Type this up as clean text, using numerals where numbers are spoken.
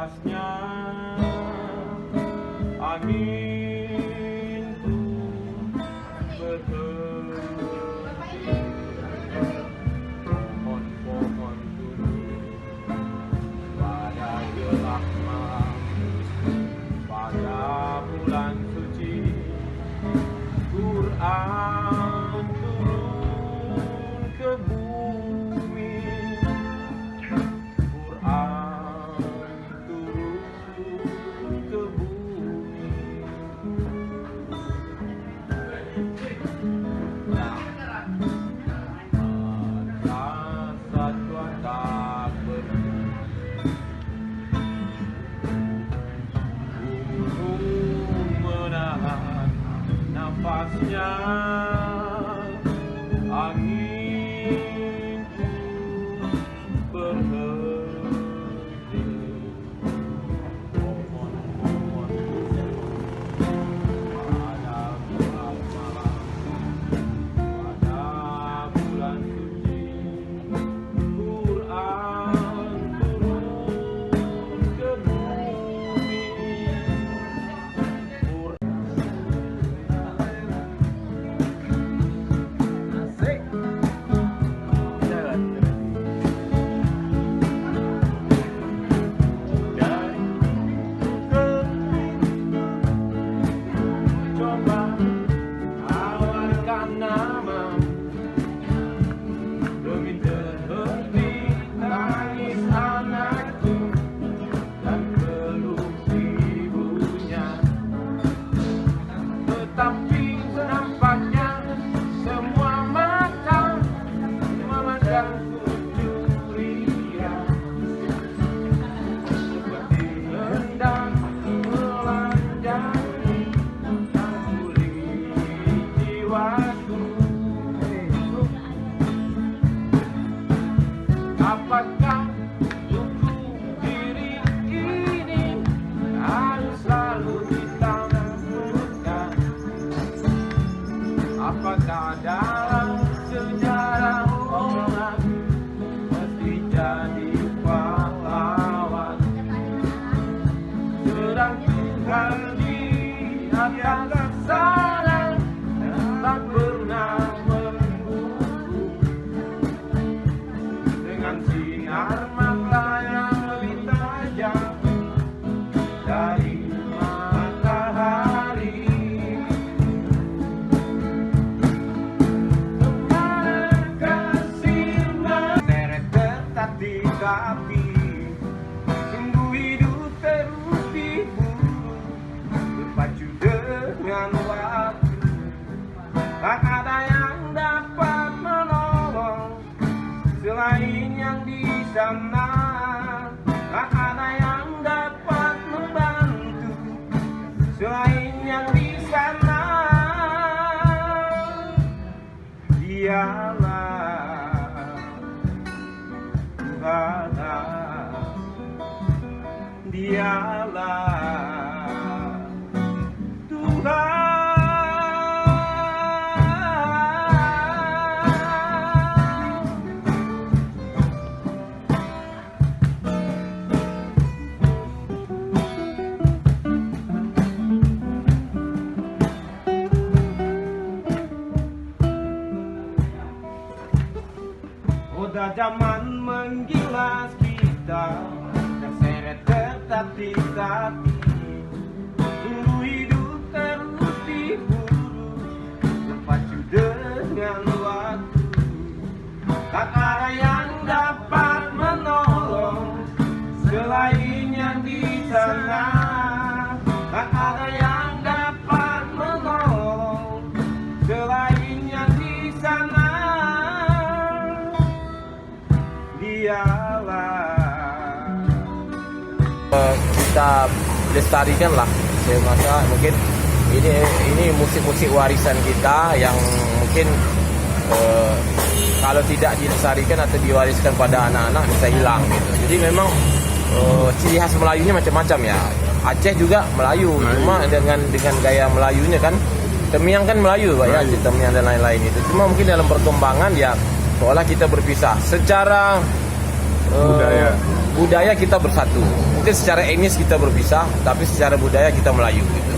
nafasnya angin berhenti, pohon-pohon turun pada gelap malam, pada bulan suci Quran turun ke bumi, Quran turun ke bumi. Rasa Tuhan tak berhenti, gunung menahan nafasnya, angin pun berhenti, pohon-pohon pada bulan malam, pada bulan suci Quran turun ke bumi, asik. Jalan dari ke coba awarkan nama demi terhenti tangis anakku dan peluk ibunya. Tetapi nampaknya semua mata memandangku curiga, seperti hendak melanjangi kulit jiwaku. Apakah tubuh diri ini harus selalu ditampilkan? Apakah dalam sejarah orang mesti jadi pahlawan, sedang Tuhan di atas sana tak pernah membuku dengan sinar mata yang lebih tajam dari matahari. Seret tetap di kaki, sungguh hidup terus diburu, berpacu dengan waktu. Tak ada yang dapat menolong selain yang di sana. Tak ada yang dapat membantu selain yang di sana. Dialah Tuhan, dialah Tuhan. Roda zaman menggilas kita, terseret tetap di kaki, sungguh hidup terus diburu, berpacu dengan waktu. Tak ada yang dapat menolong selain yang di sana. Tak ada yang dapat menolong selain yang di sana. Kita lestarikan lah. Saya rasa mungkin ini musik-musik warisan kita yang mungkin kalau tidak dilestarikan atau diwariskan pada anak-anak bisa hilang gitu. Jadi memang ciri khas Melayunya macam-macam ya. Aceh juga Melayu, cuma dengan gaya Melayunya kan. Temiang kan Melayu Pak ya, Temiang dan lain-lain itu. Cuma mungkin dalam perkembangan ya seolah kita berpisah secara budaya kita bersatu. Mungkin secara etnis kita berpisah, tapi secara budaya kita Melayu gitu.